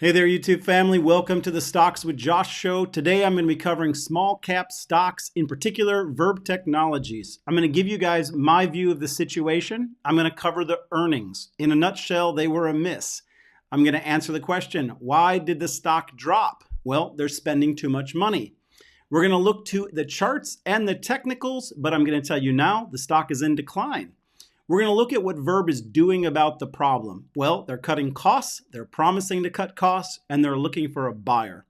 Hey there, YouTube family. Welcome to the Stocks with Josh show. Today I'm going to be covering small cap stocks, in particular Verb Technologies. I'm going to give you guys my view of the situation. I'm going to cover the earnings. In a nutshell, they were a miss. I'm going to answer the question, why did the stock drop? Well, they're spending too much money. We're going to look to the charts and the technicals, but I'm going to tell you now, the stock is in decline. We're going to look at what Verb is doing about the problem. Well, they're cutting costs, they're promising to cut costs, and they're looking for a buyer.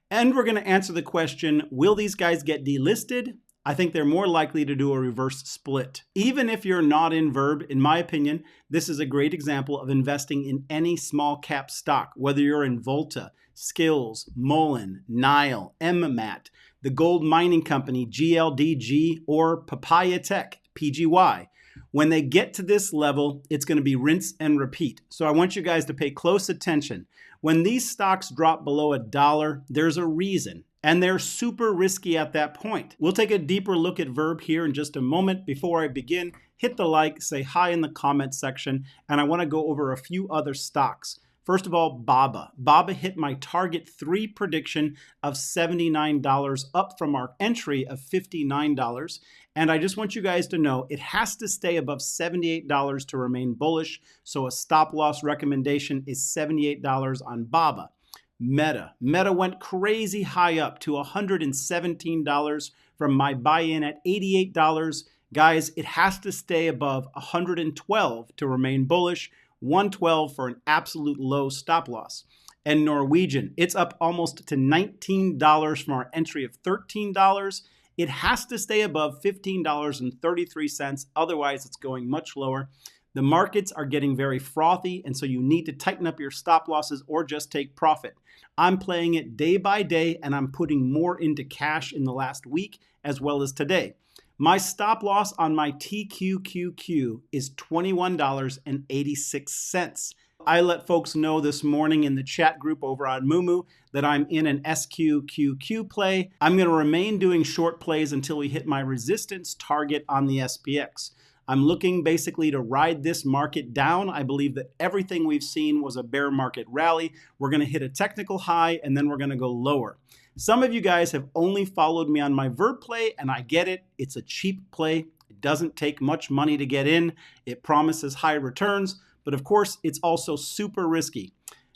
And we're going to answer the question, will these guys get delisted? I think they're more likely to do a reverse split. Even if you're not in Verb, in my opinion, this is a great example of investing in any small cap stock, whether you're in Volta, Skills, Mullen, Nile, MMAT, the gold mining company, GLDG, or Papaya Tech, PGY. When they get to this level, it's going to be rinse and repeat. So I want you guys to pay close attention. When these stocks drop below $1, there's a reason, and they're super risky at that point. We'll take a deeper look at Verb here in just a moment. Before I begin, hit the like, say hi in the comments section, and I want to go over a few other stocks. First of all, BABA. BABA hit my target 3 prediction of $79 up from our entry of $59. And I just want you guys to know it has to stay above $78 to remain bullish. So a stop loss recommendation is $78 on BABA. Meta went crazy high up to $117 from my buy-in at $88. Guys, it has to stay above $112 to remain bullish. $112 for an absolute low stop loss. And Norwegian, it's up almost to $19 from our entry of $13. It has to stay above $15.33. Otherwise, it's going much lower. The markets are getting very frothy, and so you need to tighten up your stop losses or just take profit. I'm playing it day by day, and I'm putting more into cash in the last week as well as today. My stop loss on my TQQQ is $21.86. I let folks know this morning in the chat group over on Mumu that I'm in an SQQQ play. I'm going to remain doing short plays until we hit my resistance target on the SPX. I'm looking basically to ride this market down. I believe that everything we've seen was a bear market rally. We're going to hit a technical high and then we're going to go lower. Some of you guys have only followed me on my Verb play, and I get it. It's a cheap play. It doesn't take much money to get in. It promises high returns, but of course, it's also super risky.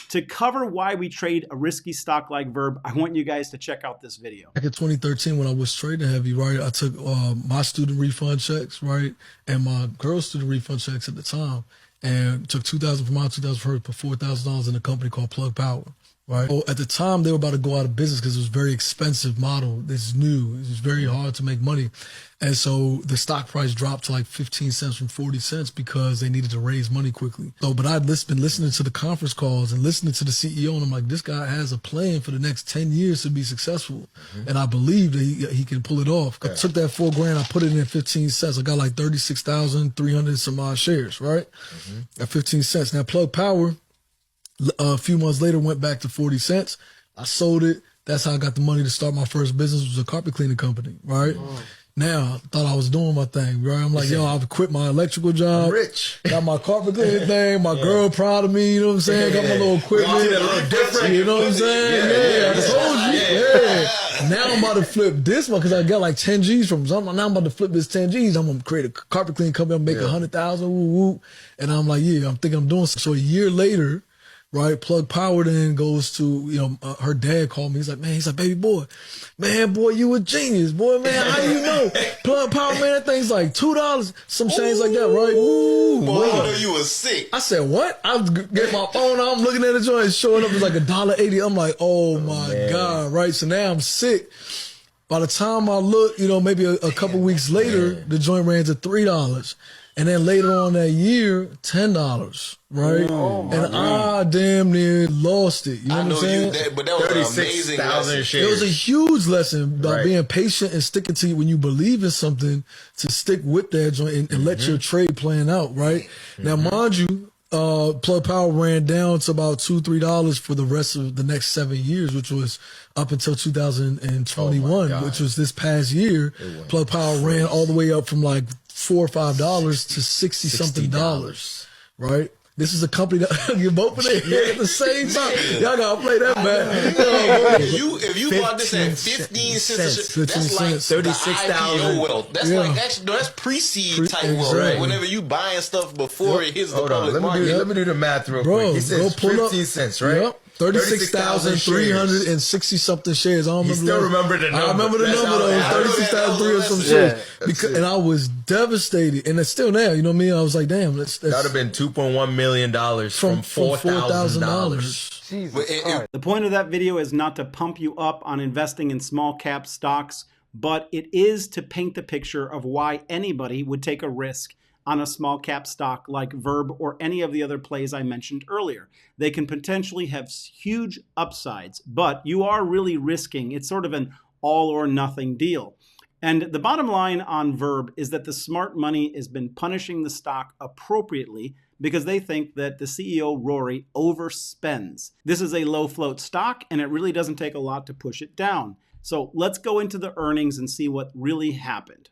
To cover why we trade a risky stock like Verb, I want you guys to check out this video. Back in 2013, when I was trading heavy, right, I took my student refund checks, right, and my girl's student refund checks at the time, and took $2,000 from mine, $2,000 from her, put $4,000 in a company called Plug Power. Right. Well, at the time, they were about to go out of business because it was a very expensive model. This is new. It was very hard to make money. And so the stock price dropped to like 15 cents from 40 cents because they needed to raise money quickly. So, but I'd been listening to the conference calls and listening to the CEO, and I'm like, this guy has a plan for the next 10 years to be successful. And I believe that he can pull it off. I took that $4,000, I put it in at 15 cents. I got like 36,300 some odd shares, right? At 15 cents. Now, Plug Power, a few months later, went back to 40 cents. I sold it. That's how I got the money to start my first business. It was a carpet cleaning company, right? Now, I thought I was doing my thing, right? I'm like, yo, I've quit my electrical job. I'm rich. Got my carpet cleaning thing. My girl proud of me, you know what I'm saying? Got my little equipment. You know what I'm saying? I told you. Now I'm about to flip this one because I got like 10 G's from something. Now I'm about to flip this 10 G's. I'm going to create a carpet cleaning company. I'm making 100,000, woo, woo. And I'm like, yeah, I'm thinking I'm doing something. So a year later, right, Plug Power then goes to, her dad called me. He's like, baby boy, you a genius, boy, man. How do you know? Plug Power, man, that thing's like $2, some change like that, right? Ooh, boy, I know you was sick. I said, what? I get my phone out, I'm looking at the joint, it's showing up, it's like $1.80. I'm like, oh my God, right? So now I'm sick. By the time I look, maybe a couple weeks later, the joint ran to $3. And then later on that year, $10, right? And I damn near lost it. You know what I'm saying? But that was an amazing lesson. It was a huge lesson about being patient and sticking to you when you believe in something, to stick with that joint and let your trade plan out, right? Now, mind you, Plug Power ran down to about $2, $3 for the rest of the next 7 years, which was up until 2021, which was this past year. Plug Power ran all the way up from like $4 or $5 to $60 something, right? This is a company that you're both of their head at the same time. Y'all gotta play that, man. If you bought this at 15 cents, that's like 36,000 wealth. That's like that's pre-seed type wealth. Right? Whenever you buying stuff before it hits the public market. Let me do the math real quick. He says 15 cents, right? Yep. 36,360 something shares. I don't remember. Still remember the number. I remember the number though. 36,300 some shares. And I was devastated, and it's still there. You know what I mean? I was like, damn, that would have been $2.1 million from $4,000. The point of that video is not to pump you up on investing in small cap stocks, but it is to paint the picture of why anybody would take a risk on a small cap stock like Verb or any of the other plays I mentioned earlier. They can potentially have huge upsides, but you are really risking. It's sort of an all or nothing deal. And the bottom line on Verb is that the smart money has been punishing the stock appropriately because they think that the CEO, Rory, overspends. This is a low float stock, and it really doesn't take a lot to push it down. So let's go into the earnings and see what really happened.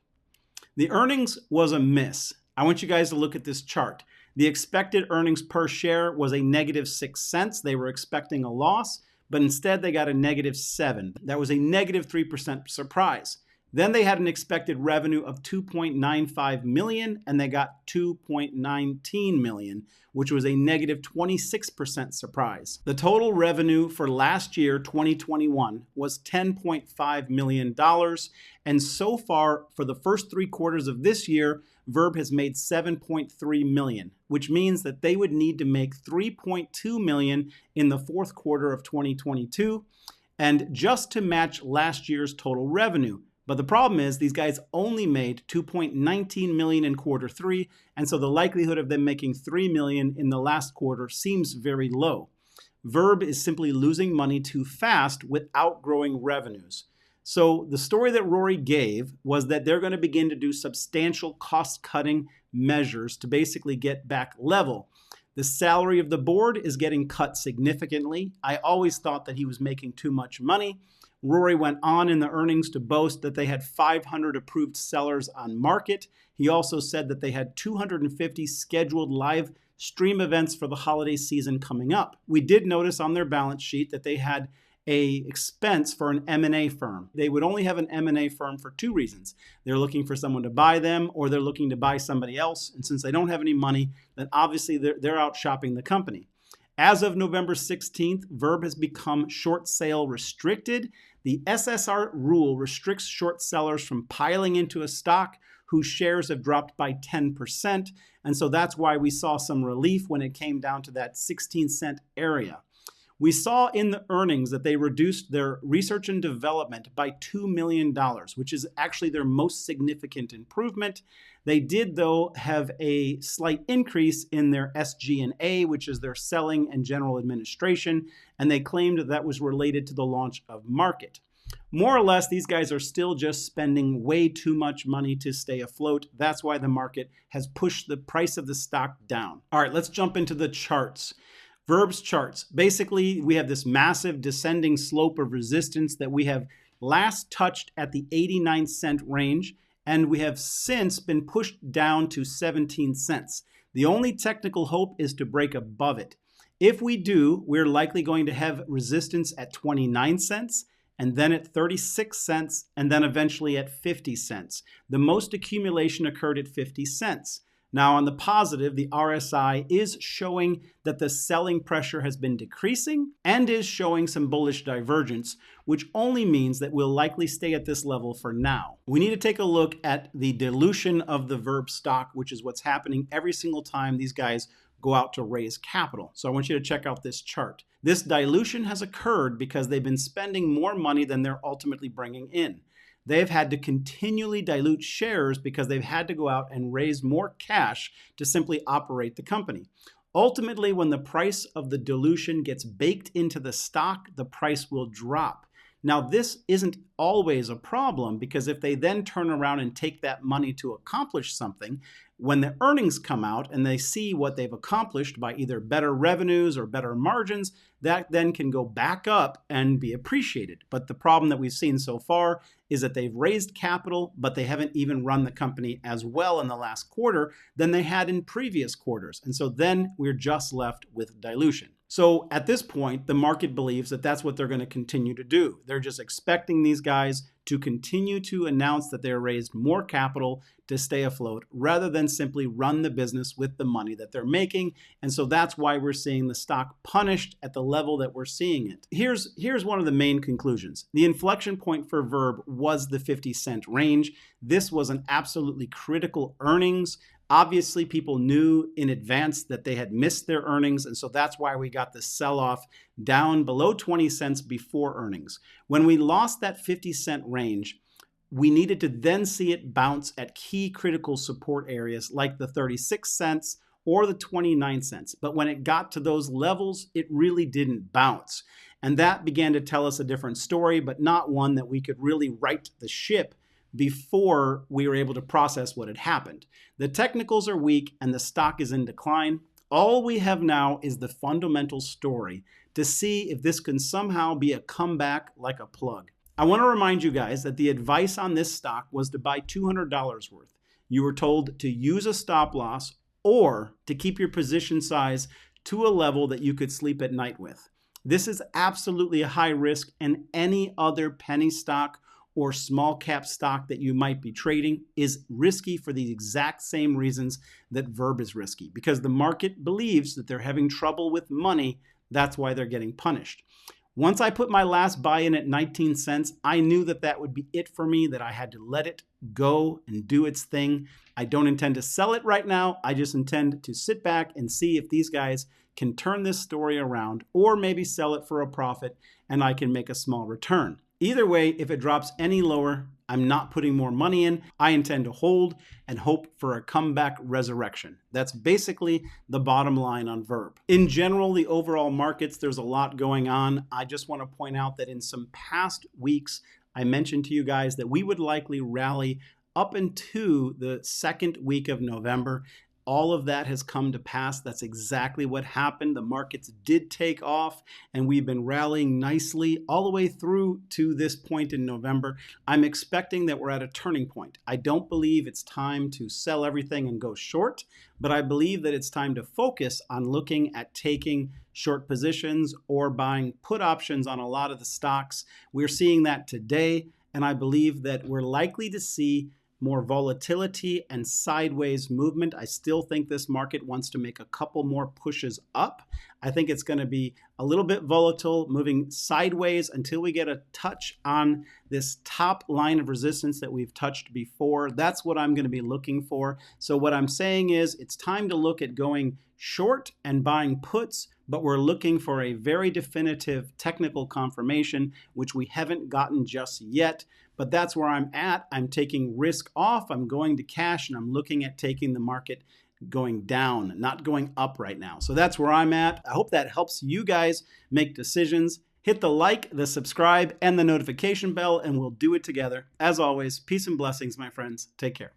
The earnings was a miss. I want you guys to look at this chart. The expected earnings per share was a negative 6 cents. They were expecting a loss, but instead they got a negative 7. That was a negative 3% surprise. Then they had an expected revenue of 2.95 million, and they got 2.19 million, which was a negative 26% surprise. The total revenue for last year, 2021, was $10.5 million. And so far, for the first 3 quarters of this year, Verb has made 7.3 million, which means that they would need to make 3.2 million in the fourth quarter of 2022, and just to match last year's total revenue. But the problem is these guys only made 2.19 million in quarter 3, and so the likelihood of them making 3 million in the last quarter seems very low. Verb is simply losing money too fast without growing revenues. So the story that Rory gave was that they're going to begin to do substantial cost-cutting measures to basically get back level. The salary of the board is getting cut significantly. I always thought that he was making too much money. Rory went on in the earnings to boast that they had 500 approved sellers on market. He also said that they had 250 scheduled live stream events for the holiday season coming up. We did notice on their balance sheet that they had a expense for an M&A firm. They would only have an M&A firm for 2 reasons. They're looking for someone to buy them, or they're looking to buy somebody else. And since they don't have any money, then obviously they're out shopping the company. As of November 16th, Verb has become short sale restricted. The SSR rule restricts short sellers from piling into a stock whose shares have dropped by 10%. And so that's why we saw some relief when it came down to that 16-cent area. We saw in the earnings that they reduced their research and development by $2 million, which is actually their most significant improvement. They did, though, have a slight increase in their SG&A, which is their selling and general administration, and they claimed that was related to the launch of Market. More or less, these guys are still just spending way too much money to stay afloat. That's why the market has pushed the price of the stock down. All right, let's jump into the charts. Verb's charts. Basically, we have this massive descending slope of resistance that we have last touched at the 89-cent range, and we have since been pushed down to 17 cents. The only technical hope is to break above it. If we do, we're likely going to have resistance at 29 cents, and then at 36 cents, and then eventually at 50 cents. The most accumulation occurred at 50 cents. Now, on the positive, the RSI is showing that the selling pressure has been decreasing and is showing some bullish divergence, which only means that we'll likely stay at this level for now. We need to take a look at the dilution of the Verb stock, which is what's happening every single time these guys go out to raise capital. So I want you to check out this chart. This dilution has occurred because they've been spending more money than they're ultimately bringing in. They've had to continually dilute shares because they've had to go out and raise more cash to simply operate the company. Ultimately, when the price of the dilution gets baked into the stock, the price will drop. Now, this isn't always a problem, because if they then turn around and take that money to accomplish something, when the earnings come out and they see what they've accomplished by either better revenues or better margins, that then can go back up and be appreciated. But the problem that we've seen so far is that they've raised capital, but they haven't even run the company as well in the last quarter than they had in previous quarters. And so then we're just left with dilution. So at this point, the market believes that that's what they're going to continue to do. They're just expecting these guys to continue to announce that they're raised more capital to stay afloat, rather than simply run the business with the money that they're making. And so that's why we're seeing the stock punished at the level that we're seeing it. Here's one of the main conclusions. The inflection point for Verb was the 50-cent range. This was an absolutely critical earnings. Obviously, people knew in advance that they had missed their earnings, and so that's why we got the sell-off down below 20 cents before earnings. When we lost that 50-cent range, we needed to then see it bounce at key critical support areas like the 36 cents or the 29 cents. But when it got to those levels, it really didn't bounce. And that began to tell us a different story, but not one that we could really right the ship before we were able to process what had happened. The technicals are weak and the stock is in decline. All we have now is the fundamental story to see if this can somehow be a comeback like a plug. I want to remind you guys that the advice on this stock was to buy $200 worth. You were told to use a stop loss or to keep your position size to a level that you could sleep at night with. This is absolutely a high risk, and any other penny stock or small cap stock that you might be trading is risky for the exact same reasons that Verb is risky, because the market believes that they're having trouble with money. That's why they're getting punished. Once I put my last buy in at 19 cents, I knew that that would be it for me, that I had to let it go and do its thing. I don't intend to sell it right now. I just intend to sit back and see if these guys can turn this story around, or maybe sell it for a profit and I can make a small return. Either way, if it drops any lower, I'm not putting more money in. I intend to hold and hope for a comeback resurrection. That's basically the bottom line on Verb. In general, the overall markets, there's a lot going on. I just want to point out that in some past weeks, I mentioned to you guys that we would likely rally up into the second week of November. All of that has come to pass. That's exactly what happened. The markets did take off, and we've been rallying nicely all the way through to this point in November. I'm expecting that we're at a turning point. I don't believe it's time to sell everything and go short, but I believe that it's time to focus on looking at taking short positions or buying put options on a lot of the stocks. We're seeing that today, and I believe that we're likely to see more volatility and sideways movement. I still think this market wants to make a couple more pushes up. I think it's going to be a little bit volatile, moving sideways until we get a touch on this top line of resistance that we've touched before. That's what I'm going to be looking for. So what I'm saying is it's time to look at going short and buying puts, but we're looking for a very definitive technical confirmation, which we haven't gotten just yet. But that's where I'm at. I'm taking risk off. I'm going to cash, and I'm looking at taking the market going down, not going up right now. So that's where I'm at. I hope that helps you guys make decisions. Hit the like, the subscribe, and the notification bell, and we'll do it together. As always, peace and blessings, my friends. Take care.